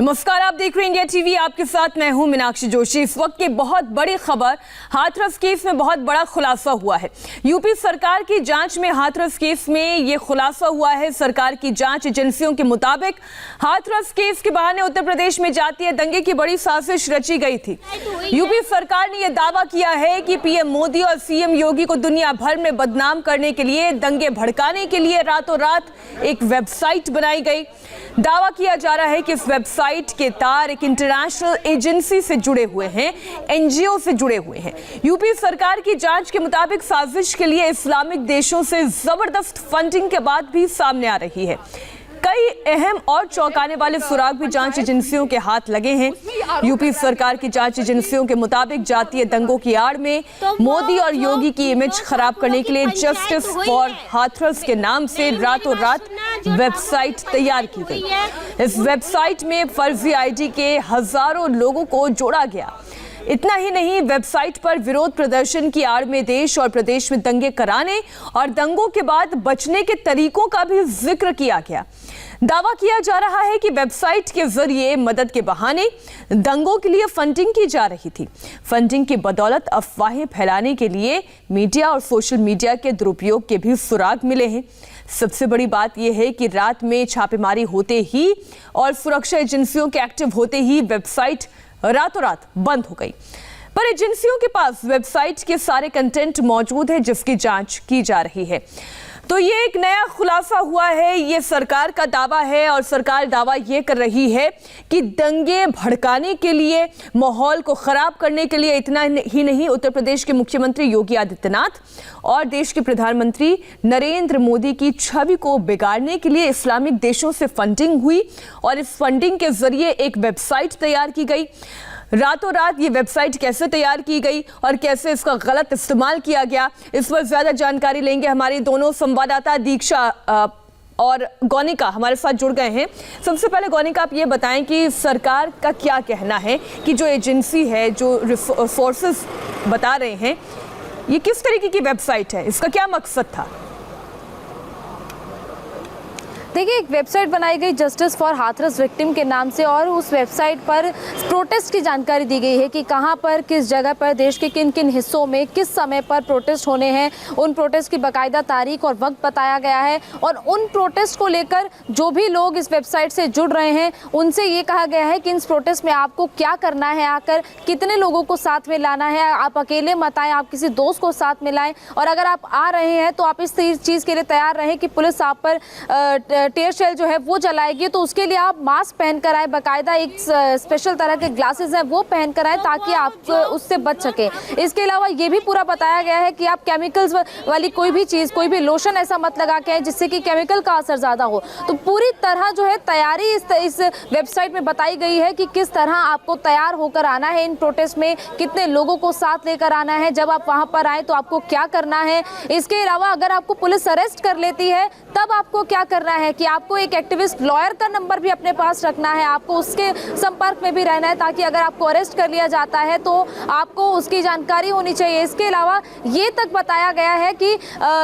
नमस्कार, आप देख रहे हैं इंडिया टीवी। आपके साथ मैं हूं मीनाक्षी जोशी। इस वक्त की बहुत बड़ी खबर, हाथरस केस में बहुत बड़ा खुलासा हुआ है। यूपी सरकार की जांच में हाथरस केस में यह खुलासा हुआ है। सरकार की जांच एजेंसियों के मुताबिक हाथरस केस के बहाने उत्तर प्रदेश में जातीय दंगे की बड़ी साजिश रची गई थी। यूपी सरकार ने यह दावा किया है कि पीएम मोदी और सीएम योगी को दुनिया भर में बदनाम करने के लिए, दंगे भड़काने के लिए रातों रात एक वेबसाइट बनाई गई। दावा किया जा रहा है कि इस वेबसाइट के तार एक इंटरनेशनल एजेंसी से जुड़े हुए हैं, एनजीओ से जुड़े हुए हैं। यूपी सरकार की जांच के मुताबिक साजिश के लिए इस्लामिक देशों से जबरदस्त फंडिंग के बाद भी सामने आ रही है। कई अहम और चौंकाने वाले सुराग भी जांच एजेंसियों के हाथ लगे हैं। यूपी सरकार की जांच एजेंसियों के मुताबिक जातीय दंगों की आड़ में मोदी और योगी की इमेज खराब करने के लिए जस्टिस फॉर हाथरस के नाम से रातों रात वेबसाइट तैयार की गई। इस वेबसाइट में फर्जी आईडी के हजारों लोगों को जोड़ा गया। इतना ही नहीं, वेबसाइट पर विरोध प्रदर्शन की आड़ में देश और प्रदेश में दंगे कराने और दंगों के बाद बचने के तरीकों का भी जिक्र किया गया। दावा किया जा रहा है कि वेबसाइट के जरिए मदद के बहाने दंगों के लिए फंडिंग की जा रही थी। फंडिंग की बदौलत अफवाहें फैलाने के लिए मीडिया और सोशल मीडिया के दुरुपयोग के भी सुराग मिले हैं। सबसे बड़ी बात यह है कि रात में छापेमारी होते ही और सुरक्षा एजेंसियों के एक्टिव होते ही वेबसाइट रातों रात बंद हो गई। पर एजेंसियों के पास वेबसाइट के सारे कंटेंट मौजूद है जिसकी जांच की जा रही है। तो ये एक नया खुलासा हुआ है। ये सरकार का दावा है और सरकार दावा ये कर रही है कि दंगे भड़काने के लिए, माहौल को खराब करने के लिए, इतना ही नहीं, उत्तर प्रदेश के मुख्यमंत्री योगी आदित्यनाथ और देश के प्रधानमंत्री नरेंद्र मोदी की छवि को बिगाड़ने के लिए इस्लामिक देशों से फंडिंग हुई और इस फंडिंग के जरिए एक वेबसाइट तैयार की गई। रातों रात ये वेबसाइट कैसे तैयार की गई और कैसे इसका गलत इस्तेमाल किया गया, इस पर ज्यादा जानकारी लेंगे। हमारे दोनों संवाददाता दीक्षा और गौनिका हमारे साथ जुड़ गए हैं। सबसे पहले गौनिका, आप ये बताएं कि सरकार का क्या कहना है कि जो एजेंसी है, जो फोर्सेस बता रहे हैं, ये किस तरीके की वेबसाइट है, इसका क्या मकसद था? देखिए, एक वेबसाइट बनाई गई जस्टिस फॉर हाथरस विक्टिम के नाम से और उस वेबसाइट पर प्रोटेस्ट की जानकारी दी गई है कि कहां पर, किस जगह पर, देश के किन किन हिस्सों में किस समय पर प्रोटेस्ट होने हैं। उन प्रोटेस्ट की बाकायदा तारीख और वक्त बताया गया है और उन प्रोटेस्ट को लेकर जो भी लोग इस वेबसाइट से जुड़ रहे हैं उनसे ये कहा गया है कि इस प्रोटेस्ट में आपको क्या करना है, आकर कितने लोगों को साथ में लाना है। आप अकेले मत आएँ, आप किसी दोस्त को साथ में लाएँ और अगर आप आ रहे हैं तो आप इस चीज़ के लिए तैयार रहें कि पुलिस आप पर टेयर शेल जो है वो जलाएगी, तो उसके लिए आप मास्क पहनकर आए, बाकायदा एक स्पेशल तरह के ग्लासेस हैं वो पहनकर आए ताकि आप उससे बच सके। इसके अलावा ये भी पूरा बताया गया है कि आप केमिकल्स वाली कोई भी चीज़, कोई भी लोशन ऐसा मत लगा के आए जिससे कि केमिकल का असर ज़्यादा हो। तो पूरी तरह जो है तैयारी इस वेबसाइट में बताई गई है कि किस तरह आपको तैयार होकर आना है इन प्रोटेस्ट में, कितने लोगों को साथ लेकर आना है, जब आप वहाँ पर आए तो आपको क्या करना है। इसके अलावा अगर आपको पुलिस अरेस्ट कर लेती है तब आपको क्या करना है कि आपको एक एक्टिविस्ट लॉयर का नंबर भी अपने पास रखना है, आपको उसके संपर्क में भी रहना है ताकि अगर आपको अरेस्ट कर लिया जाता है तो आपको उसकी जानकारी होनी चाहिए। इसके अलावा ये तक बताया गया है कि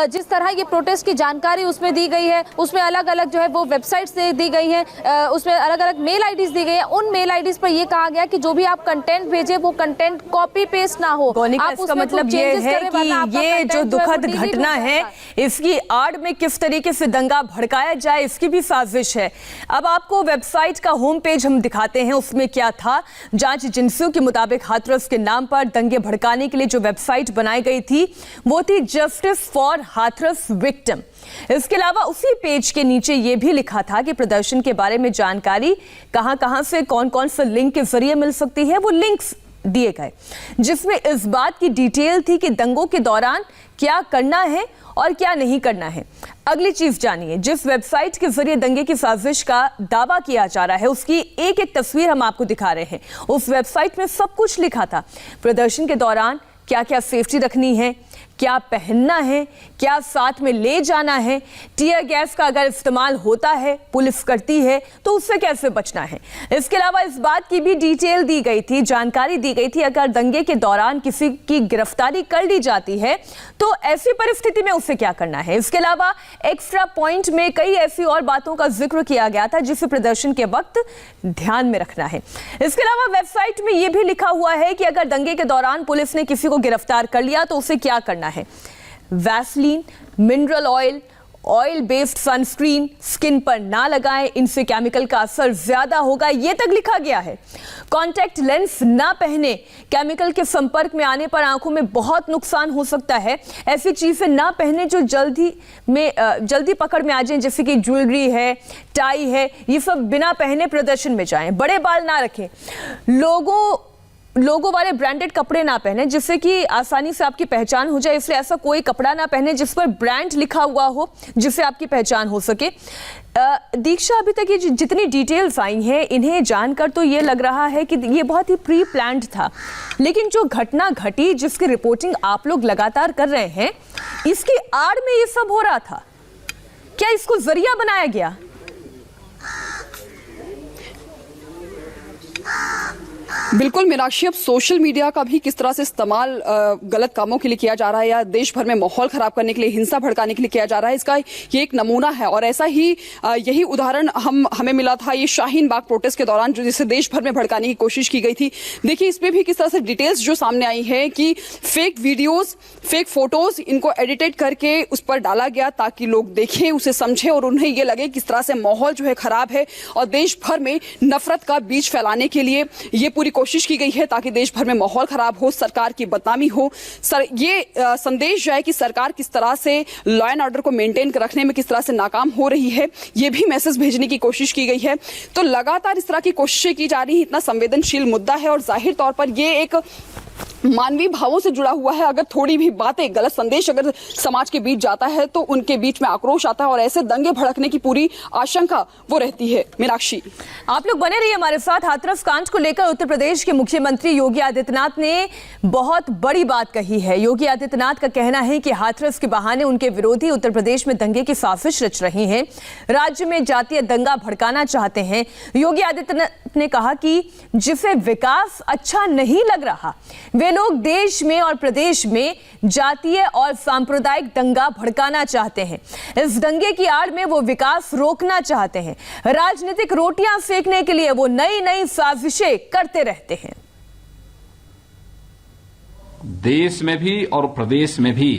जिस तरह ये प्रोटेस्ट की जानकारी उसमें दी गई है, उसमें अलग अलग जो है वो वेबसाइट से दी गई है, उसमें अलग अलग मेल आईडीज दी गई है। उन मेल आईडीज पर यह कहा गया कि जो भी आप कंटेंट भेजे वो कंटेंट कॉपी पेस्ट ना हो। इसका मतलब ये है कि ये जो दुखद घटना है, इसकी आड़ में किस तरीके से दंगा भड़काया जाए, इसकी भी साजिश है। अब आपको वेबसाइट का होम पेज हम दिखाते हैं, उसमें क्या था। जांच एजेंसियों के मुताबिक हाथरस के नाम पर दंगे भड़काने के लिए जो वेबसाइट बनाई गई थी वो थी जस्टिस फॉर हाथरस विक्टिम। इसके अलावा उसी पेज के नीचे यह भी लिखा था कि प्रदर्शन के बारे में जानकारी कहां से, कौन कौन से लिंक के जरिए मिल सकती है, वो लिंक्स दिए गए जिसमें इस बात की डिटेल थी कि दंगों के दौरान क्या करना है और क्या नहीं करना है। अगली चीज जानिए, जिस वेबसाइट के जरिए दंगे की साजिश का दावा किया जा रहा है उसकी एक एक तस्वीर हम आपको दिखा रहे हैं। उस वेबसाइट में सब कुछ लिखा था, प्रदर्शन के दौरान क्या क्या सेफ्टी रखनी है, क्या पहनना है, क्या साथ में ले जाना है, टीयर गैस का अगर इस्तेमाल होता है, पुलिस करती है तो उससे कैसे बचना है। इसके अलावा इस बात की भी डिटेल दी गई थी, जानकारी दी गई थी, अगर दंगे के दौरान किसी की गिरफ्तारी कर ली जाती है तो ऐसी परिस्थिति में उसे क्या करना है। इसके अलावा एक्स्ट्रा पॉइंट में कई ऐसी और बातों का जिक्र किया गया था जिसे प्रदर्शन के वक्त ध्यान में रखना है। इसके अलावा वेबसाइट में यह भी लिखा हुआ है कि अगर दंगे के दौरान पुलिस ने किसी को गिरफ्तार कर लिया तो उसे क्या करना है। Vaseline, mineral oil, oil based sunscreen skin पर ना लगाएं, इनसे केमिकल का असर ज्यादा होगा, यह तक लिखा गया है। कॉन्टैक्ट लेंस ना पहने, केमिकल के संपर्क में आने पर आंखों में बहुत नुकसान हो सकता है। ऐसी चीजें ना पहने जो जल्दी पकड़ में आ जाए, जैसे कि ज्वेलरी है, टाई है, ये सब बिना पहने प्रदर्शन में जाएं। बड़े बाल ना रखें, लोगों वाले ब्रांडेड कपड़े ना पहने जिससे कि आसानी से आपकी पहचान हो जाए, इसलिए ऐसा कोई कपड़ा ना पहने जिस पर ब्रांड लिखा हुआ हो जिससे आपकी पहचान हो सके। दीक्षा, अभी तक ये जितनी डिटेल्स आई हैं इन्हें जानकर तो ये लग रहा है कि ये बहुत ही प्री प्लान्ड था, लेकिन जो घटना घटी जिसकी रिपोर्टिंग आप लोग लगातार कर रहे हैं, इसकी आड़ में ये सब हो रहा था, क्या इसको जरिया बनाया गया? बिल्कुल मीनाक्षी, अब सोशल मीडिया का भी किस तरह से इस्तेमाल गलत कामों के लिए किया जा रहा है या देश भर में माहौल खराब करने के लिए, हिंसा भड़काने के लिए किया जा रहा है, इसका ये एक नमूना है। और ऐसा ही यही उदाहरण हमें मिला था ये शाहीन बाग प्रोटेस्ट के दौरान, जो जिसे देश भर में भड़काने की कोशिश की गई थी। देखिए इसमें भी किस तरह से डिटेल्स जो सामने आई है कि फेक वीडियोज, फेक फोटोज, इनको एडिटेड करके उस पर डाला गया ताकि लोग देखें, उसे समझें और उन्हें ये लगे किस तरह से माहौल जो है खराब है और देश भर में नफरत का बीज फैलाने के लिए ये पूरी कोशिश की गई है ताकि देश भर में माहौल खराब हो, सरकार की बदनामी हो। ये संदेश जो है कि सरकार किस तरह से लॉ एंड ऑर्डर को मेंटेन रखने में किस तरह से नाकाम हो रही है, ये भी मैसेज भेजने की कोशिश की गई है। तो लगातार इस तरह की कोशिशें की जा रही है, इतना संवेदनशील मुद्दा है और जाहिर तौर पर ये एक मानवीय भावों से जुड़ा हुआ है। अगर थोड़ी भी बातें, गलत संदेश अगर समाज के बीच जाता है तो उनके बीच में आक्रोश आता है और ऐसे दंगे भड़कने की पूरी आशंका वो रहती है। मीनाक्षी, आप लोग बने रहिए हमारे साथ। हाथरस कांड को लेकर उत्तर प्रदेश के मुख्यमंत्री योगी आदित्यनाथ ने बहुत बड़ी बात कही है। योगी आदित्यनाथ का कहना है कि हाथरस के बहाने उनके विरोधी उत्तर प्रदेश में दंगे की साजिश रच रही हैं, राज्य में जातीय दंगा भड़काना चाहते हैं। योगी आदित्यनाथ ने कहा कि जिसे विकास अच्छा नहीं लग रहा, वे लोग देश में और प्रदेश में जातीय और सांप्रदायिक दंगा भड़काना चाहते हैं। इस दंगे की आड़ में वो विकास रोकना चाहते हैं। राजनीतिक रोटियां सेकने के लिए वो नई नई साजिशें करते रहते हैं। देश में भी और प्रदेश में भी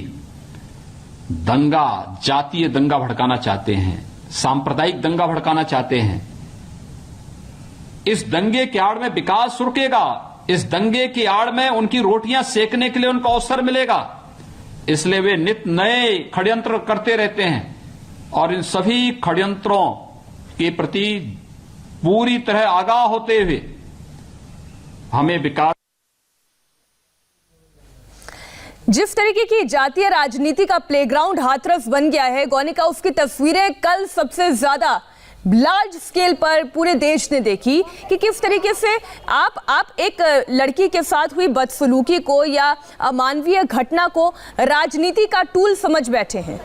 दंगा, जातीय दंगा भड़काना चाहते हैं, सांप्रदायिक दंगा भड़काना चाहते हैं। इस दंगे की आड़ में विकास रुकेगा, इस दंगे की आड़ में उनकी रोटियां सेकने के लिए उनको अवसर मिलेगा, इसलिए वे नित नए षड्यंत्र करते रहते हैं और इन सभी षड्यंत्रों के प्रति पूरी तरह आगाह होते हुए हमें विकास। जिस तरीके की जातीय राजनीति का प्लेग्राउंड हाथरस बन गया है, गोनिका, उसकी तस्वीरें कल सबसे ज्यादा लार्ज स्केल पर पूरे देश ने देखी कि किस तरीके से आप एक लड़की के साथ हुई बदसलूकी को या अमानवीय घटना को राजनीति का टूल समझ बैठे हैं।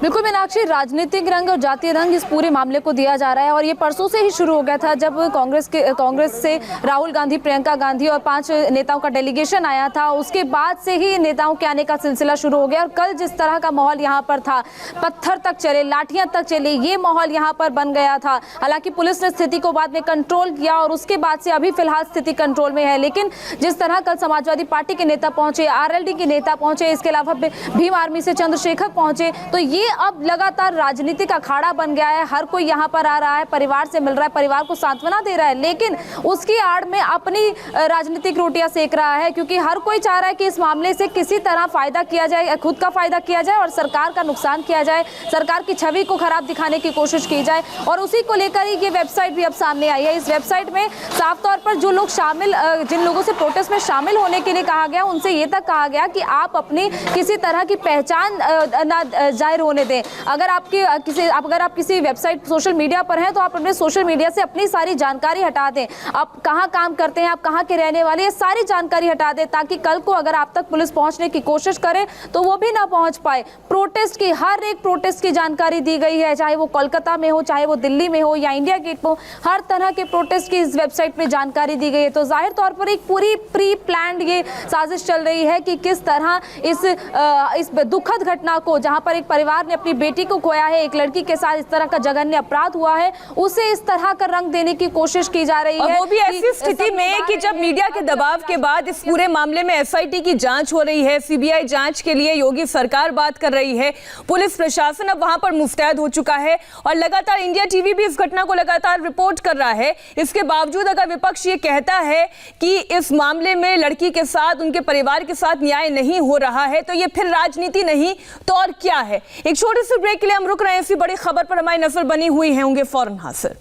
बिल्कुल मीनाक्षी, राजनीतिक रंग और जातीय रंग इस पूरे मामले को दिया जा रहा है और ये परसों से ही शुरू हो गया था जब कांग्रेस से राहुल गांधी, प्रियंका गांधी और 5 नेताओं का डेलीगेशन आया था। उसके बाद से ही नेताओं के आने का सिलसिला शुरू हो गया और कल जिस तरह का माहौल यहाँ पर था, पत्थर तक चले, लाठियां तक चली, ये माहौल यहाँ पर बन गया था। हालांकि पुलिस ने स्थिति को बाद में कंट्रोल किया और उसके बाद से अभी फिलहाल स्थिति कंट्रोल में है। लेकिन जिस तरह कल समाजवादी पार्टी के नेता पहुंचे, RLD के नेता पहुंचे, इसके अलावा भीम आर्मी से चंद्रशेखर पहुंचे, तो ये अब लगातार राजनीतिक अखाड़ा बन गया है। हर कोई यहाँ पर आ रहा है, परिवार से मिल रहा है, परिवार को सांत्वना दे रहा है, लेकिन उसकी आड़ में अपनी राजनीतिक रोटियां सेक रहा है, क्योंकि हर कोई चाह रहा है कि इस मामले से किसी तरह फायदा किया जाए, खुद का फायदा किया जाए और सरकार का नुकसान किया जाए, सरकार की छवि को खराब दिखाने की कोशिश की जाए। और उसी को लेकर ही ये वेबसाइट भी अब सामने आई है। इस वेबसाइट में साफ तौर पर जो लोग जिन लोगों से प्रोटेस्ट में शामिल होने के लिए कहा गया, उनसे ये तक कहा गया कि आप अपनी किसी तरह की पहचान ना जाहिर होने दें। अगर आप किसी वेबसाइट सोशल मीडिया पर हैं तो आप अपने सोशल मीडिया से अपनी सारी जानकारी हटा दें। आप कहाँ काम करते हैं, आप कहाँ के रहने वाले, ये सारी जानकारी हटा दें, ताकि कल को अगर आप तक पुलिस पहुंचने की कोशिश करे तो वो भी ना पहुंच पाए। प्रोटेस्ट की, हर एक प्रोटेस्ट की जानकारी दी गई है, चाहे वो कोलकाता में हो, चाहे वो दिल्ली में हो या इंडिया गेट में हो, हर तरह के प्रोटेस्ट की इस वेबसाइट में जानकारी दी गई है। तो जाहिर तौर पर एक पूरी प्री प्लान्ड ये साजिश चल रही है कि किस तरह इस दुखद घटना को, जहां पर एक परिवार ने अपनी बेटी को खोया है, एक लड़की के साथ इस तरह का जघन्य अपराध हुआ है, उसे इस तरह का रंग देने की कोशिश की जा रही है। वो भी ऐसी स्थिति में कि जब मीडिया के दबाव के बाद इस पूरे मामले में एसआईटी की जांच हो रही है, सीबीआई जांच के लिए योगी सरकार बात कर रही है, पुलिस प्रशासन अब वहां पर मुस्तैद हो चुका है और लगातार इंडिया टीवी भी इस घटना को लगातार रिपोर्ट कर रहा है। इसके बावजूद अगर विपक्ष ये कहता है कि इस मामले में लड़की के साथ, उनके परिवार के साथ न्याय नहीं हो रहा है, तो ये फिर राजनीति नहीं तो और क्या है। एक छोटे से ब्रेक के लिए हम रुक रहे हैं। ऐसी बड़ी खबर पर हमारी नजर बनी हुई है, होंगे फौरन हाजिर।